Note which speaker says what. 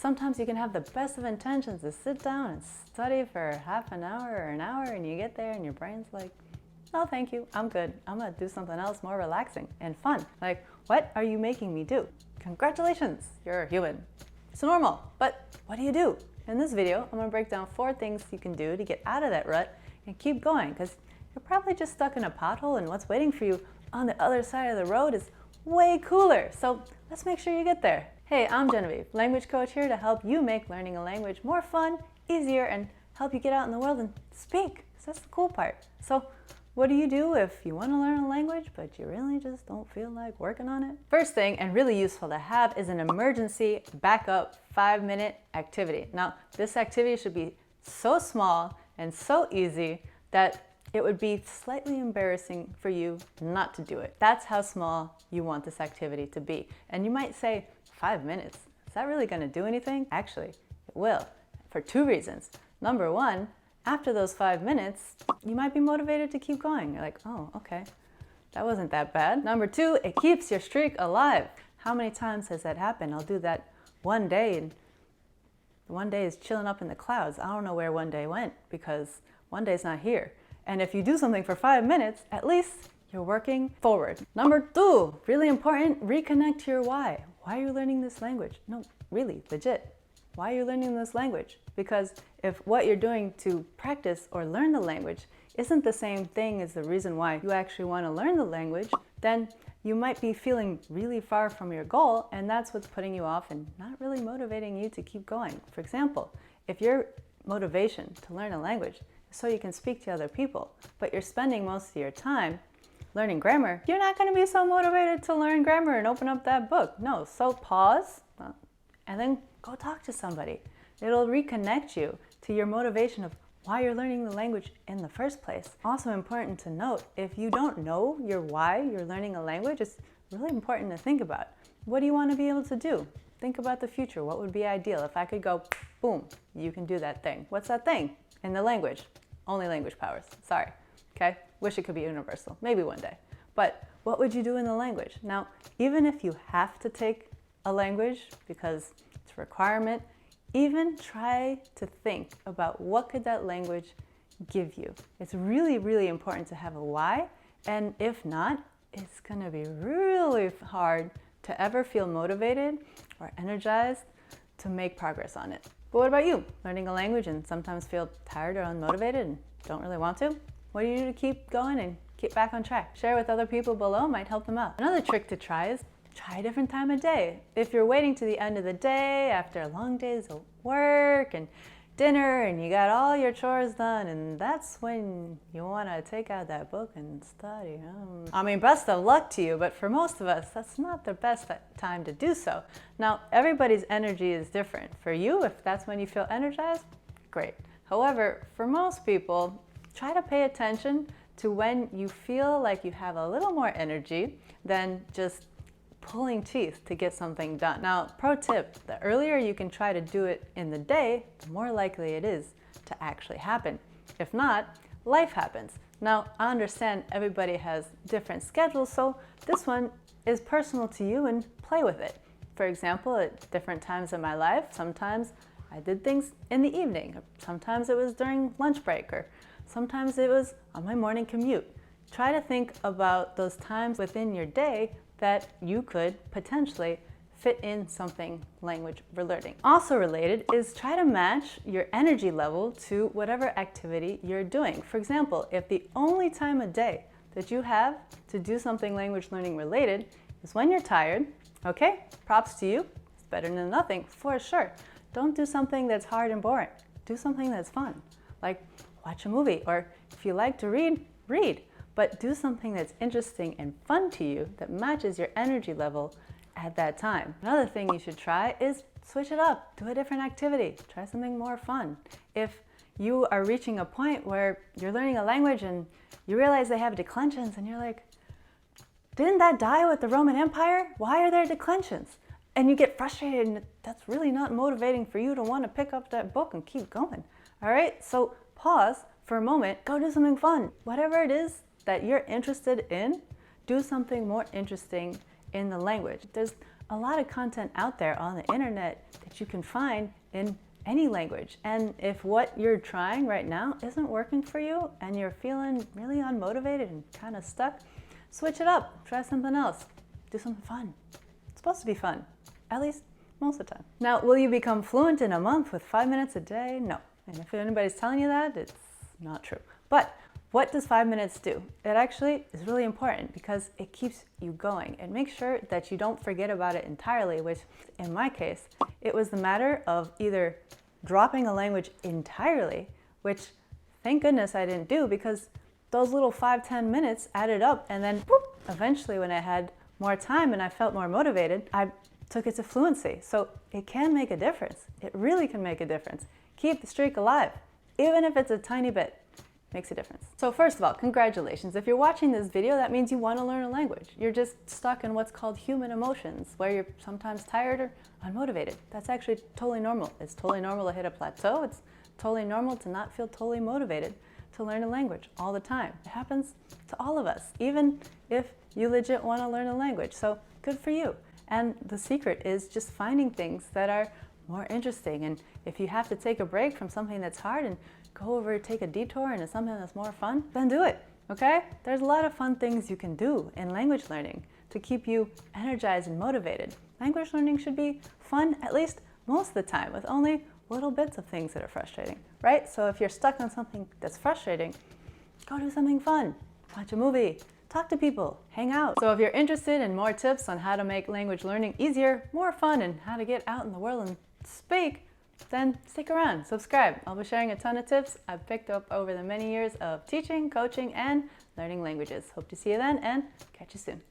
Speaker 1: sometimes you can have the best of intentions to sit down and study for half an hour or an hour, and you get there and your brain's like, no, thank you, I'm good. I'm gonna do something else more relaxing and fun. Like, what are you making me do? Congratulations, you're a human. It's normal, but what do you do? In this video, I'm gonna break down 4 things you can do to get out of that rut and keep going, because you're probably just stuck in a pothole and what's waiting for you on the other side of the road is way cooler. So let's make sure you get there. Hey, I'm Genevieve, language coach here to help you make learning a language more fun, easier, and help you get out in the world and speak. So that's the cool part. So what do you do if you want to learn a language, but you really just don't feel like working on it? First thing, and really useful to have, is an emergency backup 5-minute activity. Now, this activity should be so small and so easy that it would be slightly embarrassing for you not to do it. That's how small you want this activity to be. And you might say, 5 minutes, is that really going to do anything? Actually, it will, for 2 reasons. Number 1, after those 5 minutes, you might be motivated to keep going. You're like, oh, okay, that wasn't that bad. Number 2, it keeps your streak alive. How many times has that happened? I'll do that one day, and one day is chilling up in the clouds. I don't know where one day went because one day's not here. And if you do something for 5 minutes, at least you're working forward. Number 2, really important, reconnect to your why. Why are you learning this language? No, really, legit. Why are you learning this language? Because if what you're doing to practice or learn the language isn't the same thing as the reason why you actually want to learn the language, then you might be feeling really far from your goal, and that's what's putting you off and not really motivating you to keep going. For example, if your motivation to learn a language is so you can speak to other people, but you're spending most of your time learning grammar, you're not going to be so motivated to learn grammar and open up that book. No, so pause and then go talk to somebody. It'll reconnect you to your motivation of why you're learning the language in the first place. Also important to note, if you don't know your why you're learning a language, it's really important to think about. What do you want to be able to do? Think about the future. What would be ideal? If I could go, boom, you can do that thing. What's that thing? In the language. Only language powers. Sorry. Okay? Wish it could be universal. Maybe one day. But what would you do in the language? Now, even if you have to take a language because it's a requirement, even try to think about what could that language give you. It's really, really important to have a why. And if not, it's going to be really hard to ever feel motivated or energized to make progress on it. But what about you? Learning a language and sometimes feel tired or unmotivated and don't really want to? What do you do to keep going and get back on track? Share with other people below, might help them out. Another trick to try is try a different time of day. If you're waiting to the end of the day after long days of work and dinner and you got all your chores done, and that's when you want to take out that book and study. I mean, best of luck to you, but for most of us, that's not the best time to do so. Now, everybody's energy is different. For you, if that's when you feel energized, great. However, for most people, try to pay attention to when you feel like you have a little more energy than just pulling teeth to get something done. Now, pro tip, the earlier you can try to do it in the day, the more likely it is to actually happen. If not, life happens. Now, I understand everybody has different schedules, so this one is personal to you and play with it. For example, at different times in my life, sometimes I did things in the evening, sometimes it was during lunch break, or sometimes it was on my morning commute. Try to think about those times within your day that you could potentially fit in something language relating. Also related is try to match your energy level to whatever activity you're doing. For example, if the only time of day that you have to do something language learning related is when you're tired, okay, props to you. It's better than nothing, for sure. Don't do something that's hard and boring. Do something that's fun, like watch a movie, or if you like to read, read. But do something that's interesting and fun to you that matches your energy level at that time. Another thing you should try is switch it up. Do a different activity. Try something more fun. If you are reaching a point where you're learning a language and you realize they have declensions and you're like, didn't that die with the Roman Empire? Why are there declensions? And you get frustrated, and that's really not motivating for you to want to pick up that book and keep going. All right, so pause for a moment, go do something fun. Whatever it is that you're interested in, do something more interesting in the language. There's a lot of content out there on the internet that you can find in any language. And if what you're trying right now isn't working for you and you're feeling really unmotivated and kind of stuck, switch it up, try something else, do something fun. It's supposed to be fun, at least most of the time. Now, will you become fluent in a month with 5 minutes a day? No. And if anybody's telling you that, it's not true. But what does 5 minutes do? It actually is really important because it keeps you going. It makes sure that you don't forget about it entirely, which in my case, it was the matter of either dropping a language entirely, which thank goodness I didn't do, because those little 5-10 minutes added up, and then whoop, eventually when I had more time and I felt more motivated, I took it to fluency. So it can make a difference. It really can make a difference. Keep the streak alive, even if it's a tiny bit. Makes a difference. So first of all, congratulations. If you're watching this video, that means you want to learn a language. You're just stuck in what's called human emotions, where you're sometimes tired or unmotivated. That's actually totally normal. It's totally normal to hit a plateau. It's totally normal to not feel totally motivated to learn a language all the time. It happens to all of us, even if you legit want to learn a language. So good for you. And the secret is just finding things that are more interesting. And if you have to take a break from something that's hard and go over, take a detour into something that's more fun, then do it, okay? There's a lot of fun things you can do in language learning to keep you energized and motivated. Language learning should be fun at least most of the time, with only little bits of things that are frustrating, right? So if you're stuck on something that's frustrating, go do something fun. Watch a movie, talk to people, hang out. So if you're interested in more tips on how to make language learning easier, more fun, and how to get out in the world and speak, then stick around, subscribe. I'll be sharing a ton of tips I've picked up over the many years of teaching, coaching, and learning languages. Hope to see you then, and catch you soon.